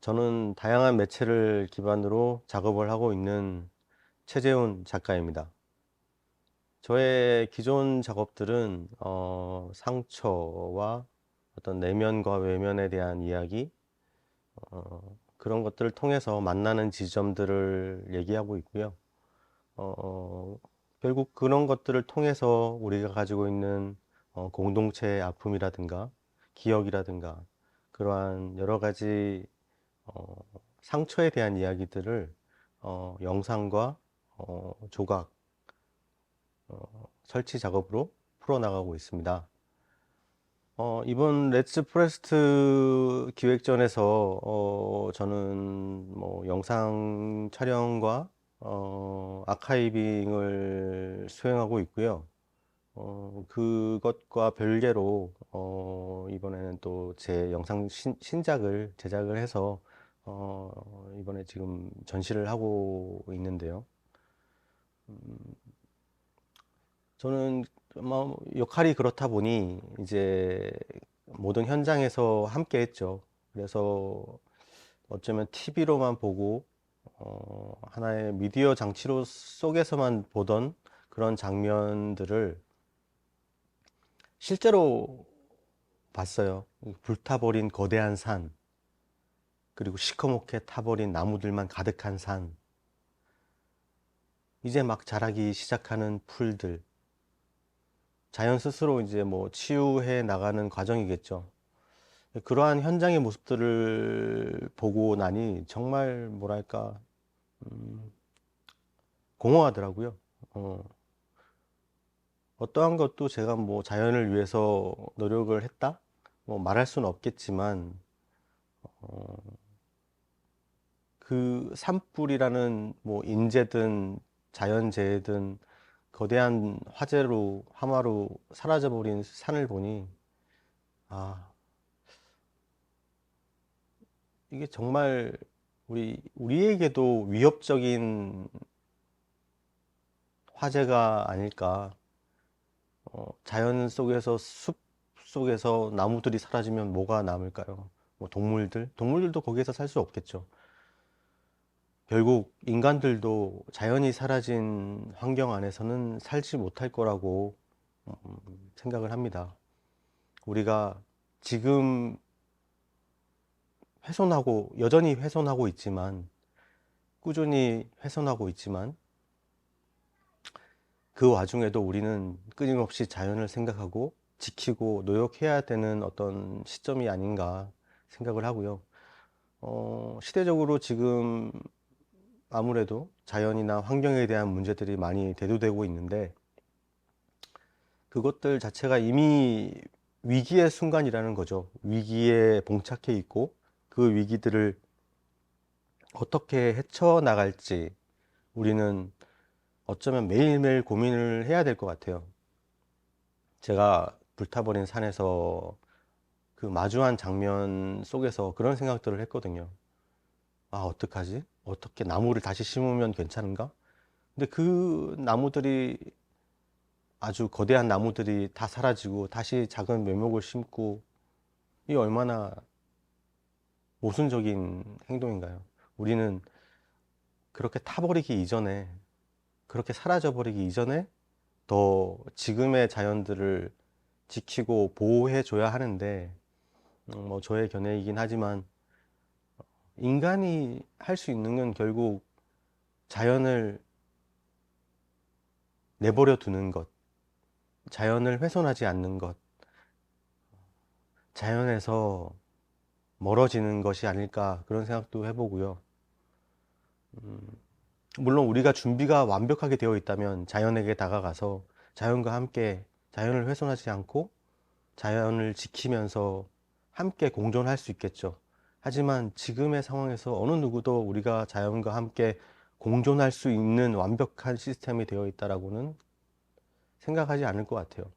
저는 다양한 매체를 기반으로 작업을 하고 있는 최재훈 작가입니다. 저의 기존 작업들은 상처와 어떤 내면과 외면에 대한 이야기, 그런 것들을 통해서 만나는 지점들을 얘기하고 있고요. 어, 결국 그런 것들을 통해서 우리가 가지고 있는 공동체의 아픔이라든가 기억이라든가 그러한 여러 가지 어, 상처에 대한 이야기들을 영상과 조각, 설치 작업으로 풀어나가고 있습니다. 이번 렛츠 프레스트 기획전에서 저는 뭐 영상 촬영과 아카이빙을 수행하고 있고요. 그것과 별개로 이번에는 또 제 영상 신작을 제작을 해서 이번에 지금 전시를 하고 있는데요. 저는 뭐 역할이 그렇다 보니 이제 모든 현장에서 함께 했죠. 그래서 어쩌면 TV로만 보고 하나의 미디어 장치로 속에서만 보던 그런 장면들을 실제로 봤어요. 불타버린 거대한 산, 그리고 시커멓게 타버린 나무들만 가득한 산, 이제 막 자라기 시작하는 풀들, 자연 스스로 이제 뭐 치유해 나가는 과정이겠죠. 그러한 현장의 모습들을 보고 나니 정말 뭐랄까, 공허하더라고요. 어떠한 것도 제가 뭐 자연을 위해서 노력을 했다? 뭐 말할 수는 없겠지만, 그 산불이라는 뭐 인재든 자연재해든 거대한 화재로 하마로 사라져버린 산을 보니, 아, 이게 정말 우리에게도 위협적인 화재가 아닐까. 자연 속에서 숲 속에서 나무들이 사라지면 뭐가 남을까요? 뭐 동물들도 거기에서 살 수 없겠죠. 결국 인간들도 자연이 사라진 환경 안에서는 살지 못할 거라고 생각을 합니다. 우리가 지금 여전히 훼손하고 있지만, 꾸준히 훼손하고 있지만, 그 와중에도 우리는 끊임없이 자연을 생각하고 지키고 노력해야 되는 어떤 시점이 아닌가 생각을 하고요. 시대적으로 지금 아무래도 자연이나 환경에 대한 문제들이 많이 대두되고 있는데, 그것들 자체가 이미 위기의 순간이라는 거죠. 위기에 봉착해 있고 그 위기들을 어떻게 헤쳐나갈지 우리는 어쩌면 매일매일 고민을 해야 될 것 같아요. 제가 불타버린 산에서 그 마주한 장면 속에서 그런 생각들을 했거든요. 아, 어떡하지? 어떻게 나무를 다시 심으면 괜찮은가? 근데 그 나무들이, 아주 거대한 나무들이 다 사라지고 다시 작은 묘목을 심고, 이 얼마나 모순적인 행동인가요? 우리는 그렇게 타버리기 이전에, 그렇게 사라져버리기 이전에 더 지금의 자연들을 지키고 보호해 줘야 하는데, 뭐 저의 견해이긴 하지만 인간이 할 수 있는 건 결국 자연을 내버려 두는 것, 자연을 훼손하지 않는 것, 자연에서 멀어지는 것이 아닐까, 그런 생각도 해보고요. 물론 우리가 준비가 완벽하게 되어 있다면 자연에게 다가가서 자연과 함께, 자연을 훼손하지 않고 자연을 지키면서 함께 공존할 수 있겠죠. 하지만 지금의 상황에서 어느 누구도 우리가 자연과 함께 공존할 수 있는 완벽한 시스템이 되어 있다라고는 생각하지 않을 것 같아요.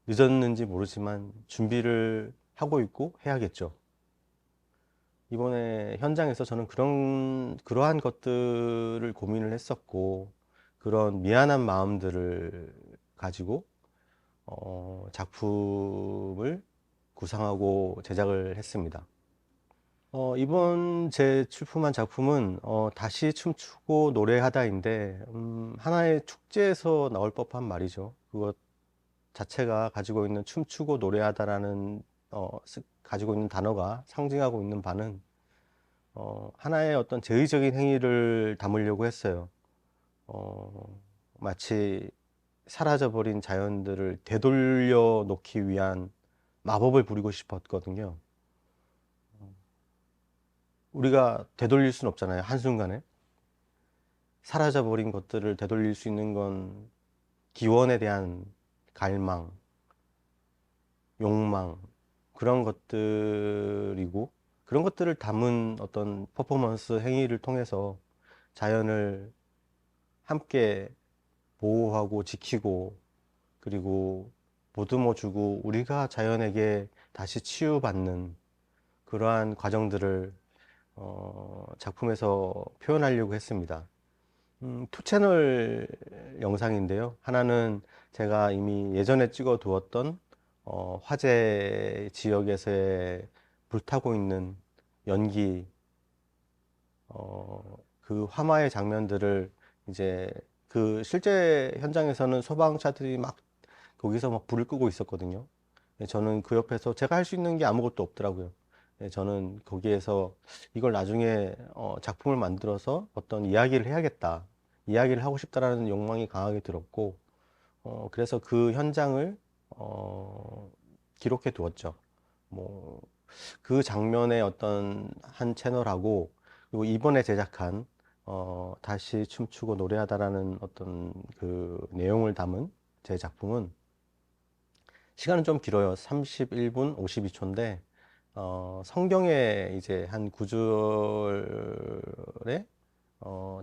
늦었는지 모르지만 준비를 하고 있고 해야겠죠. 이번에 현장에서 저는 그러한 것들을 고민을 했었고, 그런 미안한 마음들을 가지고 작품을 구상하고 제작을 했습니다. 이번 제 출품한 작품은 다시 춤추고 노래하다인데 하나의 축제에서 나올 법한 말이죠. 그것 자체가 가지고 있는 춤추고 노래하다라는 가지고 있는 단어가 상징하고 있는 바는 하나의 어떤 제의적인 행위를 담으려고 했어요. 마치 사라져버린 자연들을 되돌려 놓기 위한 마법을 부리고 싶었거든요. 우리가 되돌릴 수는 없잖아요. 한순간에. 사라져버린 것들을 되돌릴 수 있는 건 기원에 대한 갈망, 욕망, 그런 것들이고, 그런 것들을 담은 어떤 퍼포먼스 행위를 통해서 자연을 함께 보호하고 지키고, 그리고 보듬어주고, 우리가 자연에게 다시 치유받는 그러한 과정들을 작품에서 표현하려고 했습니다. 투 채널 영상인데요. 하나는 제가 이미 예전에 찍어 두었던 화재 지역에서의 불타고 있는 연기, 그 화마의 장면들을 이제 그 실제 현장에서는 소방차들이 막 거기서 막 불을 끄고 있었거든요. 저는 그 옆에서 제가 할 수 있는 게 아무것도 없더라고요. 저는 거기에서 이걸 나중에 작품을 만들어서 어떤 이야기를 해야겠다. 이야기를 하고 싶다라는 욕망이 강하게 들었고, 그래서 그 현장을 기록해 두었죠. 뭐, 그 장면의 어떤 한 채널하고, 그리고 이번에 제작한 다시 춤추고 노래하다라는 어떤 그 내용을 담은 제 작품은 시간은 좀 길어요. 31분 52초인데, 성경에 이제 한 구절에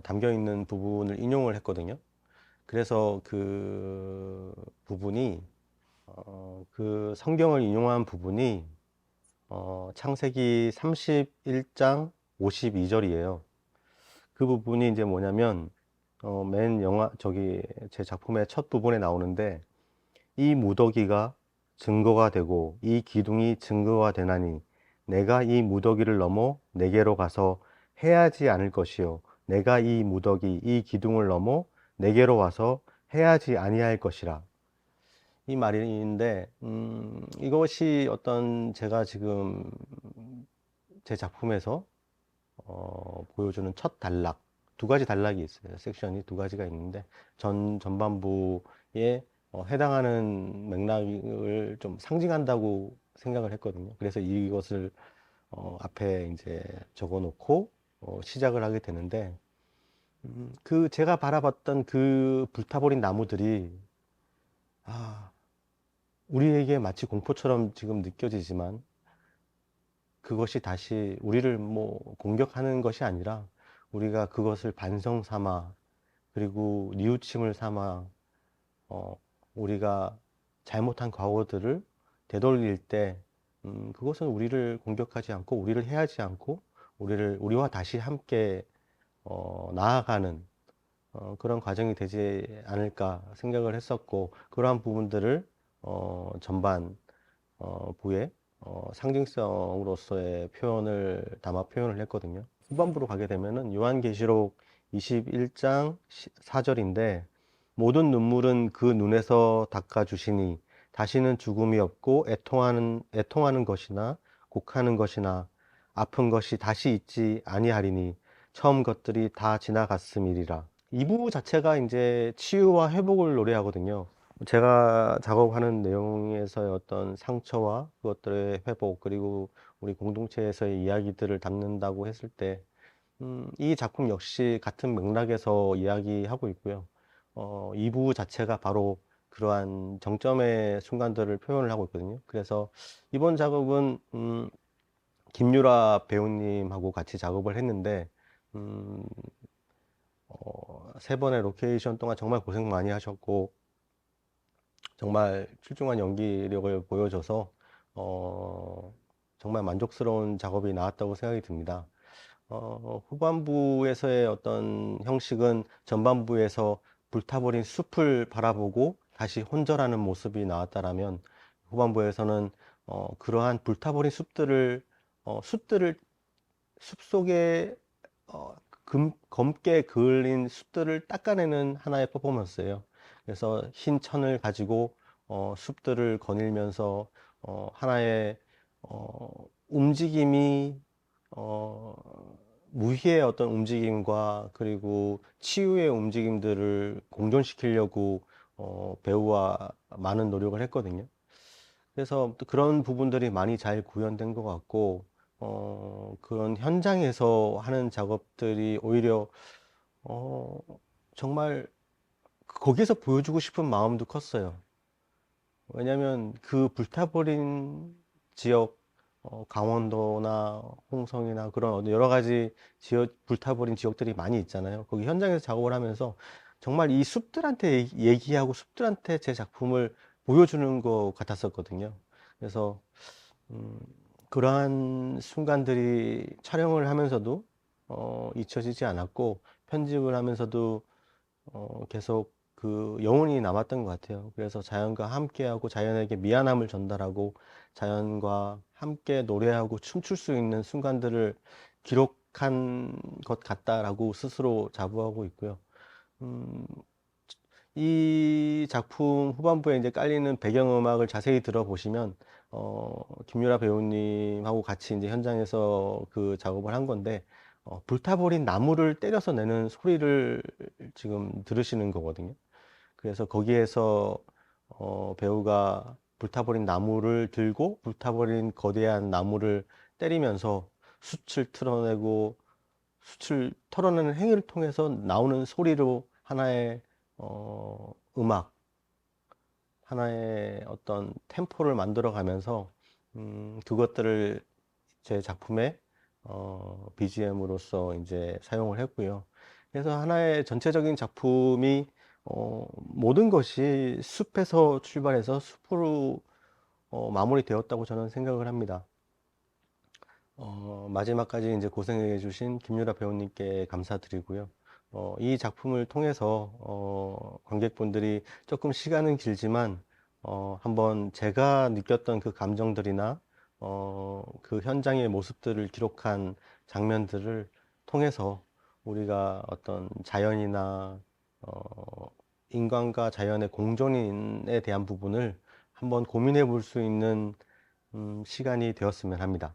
담겨 있는 부분을 인용을 했거든요. 그래서 그 부분이, 그 성경을 인용한 부분이, 창세기 31장 52절이에요. 그 부분이 이제 뭐냐면, 제 작품의 첫 부분에 나오는데, 이 무더기가 증거가 되고 이 기둥이 증거가 되나니 내가 이 무더기를 넘어 내게로 가서 해하지 않을 것이요 내가 이 무더기 이 기둥을 넘어 내게로 와서 해하지 아니할 것이라. 이 말인데 이것이 어떤 제가 지금 제 작품에서 보여주는 첫 단락, 두 가지 단락이 있어요. 섹션이 두 가지가 있는데 전반부에 해당하는 맥락을 좀 상징한다고 생각을 했거든요. 그래서 이것을 앞에 이제 적어 놓고 시작을 하게 되는데 그 제가 바라봤던 그 불타버린 나무들이 우리에게 마치 공포처럼 지금 느껴지지만 그것이 다시 우리를 뭐 공격하는 것이 아니라 우리가 그것을 반성 삼아 그리고 뉘우침을 삼아 우리가 잘못한 과거들을 되돌릴 때 그것은 우리를 공격하지 않고 우리를 해하지 않고 우리와 다시 함께 나아가는 그런 과정이 되지 않을까 생각을 했었고 그러한 부분들을 전반 부에 상징성으로서의 표현을 담아 표현을 했거든요. 후반부로 가게 되면은 요한계시록 21장 4절인데 모든 눈물은 그 눈에서 닦아주시니 다시는 죽음이 없고 애통하는 것이나 곡하는 것이나 아픈 것이 다시 있지 아니하리니 처음 것들이 다 지나갔음이리라. 이 부 자체가 이제 치유와 회복을 노래하거든요. 제가 작업하는 내용에서의 어떤 상처와 그것들의 회복, 그리고 우리 공동체에서의 이야기들을 담는다고 했을 때, 이 작품 역시 같은 맥락에서 이야기하고 있고요. 2부 자체가 바로 그러한 정점의 순간들을 표현을 하고 있거든요. 그래서 이번 작업은, 김유라 배우님하고 같이 작업을 했는데, 음, 3번의 로케이션 동안 정말 고생 많이 하셨고, 정말 출중한 연기력을 보여줘서 정말 만족스러운 작업이 나왔다고 생각이 듭니다. 후반부에서의 어떤 형식은 전반부에서 불타버린 숲을 바라보고 다시 혼절하는 모습이 나왔다라면 후반부에서는 그러한 불타버린 숲들을 숲속에 검게 그을린 숲들을 닦아내는 하나의 퍼포먼스예요. 그래서 흰 천을 가지고 숲들을 거닐면서 하나의 움직임이 어, 무희의 어떤 움직임과 그리고 치유의 움직임들을 공존시키려고 배우와 많은 노력을 했거든요. 그래서 또 그런 부분들이 많이 잘 구현된 것 같고, 그런 현장에서 하는 작업들이 오히려, 어, 정말 거기서 보여주고 싶은 마음도 컸어요. 왜냐면 그 불타버린 지역, 강원도나 홍성이나 그런 여러 가지 지역, 불타버린 지역들이 많이 있잖아요. 거기 현장에서 작업을 하면서 정말 이 숲들한테 얘기하고 숲들한테 제 작품을 보여주는 것 같았었거든요. 그래서 음, 그러한 순간들이 촬영을 하면서도 잊혀지지 않았고, 편집을 하면서도 계속 그 여운이 남았던 것 같아요. 그래서 자연과 함께하고 자연에게 미안함을 전달하고 자연과 함께 노래하고 춤출 수 있는 순간들을 기록한 것 같다라고 스스로 자부하고 있고요. 음, 이 작품 후반부에 이제 깔리는 배경음악을 자세히 들어보시면, 김유라 배우님하고 같이 이제 현장에서 그 작업을 한 건데, 불타버린 나무를 때려서 내는 소리를 지금 들으시는 거거든요. 그래서 거기에서, 배우가 불타버린 나무를 들고 불타버린 거대한 나무를 때리면서 숯을 틀어내고 숯을 털어내는 행위를 통해서 나오는 소리로 하나의 음악, 하나의 어떤 템포를 만들어 가면서 그것들을 제 작품의 BGM으로서 이제 사용을 했고요. 그래서 하나의 전체적인 작품이 모든 것이 숲에서 출발해서 숲으로 마무리되었다고 저는 생각을 합니다. 마지막까지 이제 고생해 주신 김유라 배우님께 감사드리고요. 이 작품을 통해서 관객분들이 조금 시간은 길지만 한번 제가 느꼈던 그 감정들이나 그 현장의 모습들을 기록한 장면들을 통해서 우리가 어떤 자연이나 인간과 자연의 공존에 대한 부분을 한번 고민해 볼 수 있는 시간이 되었으면 합니다.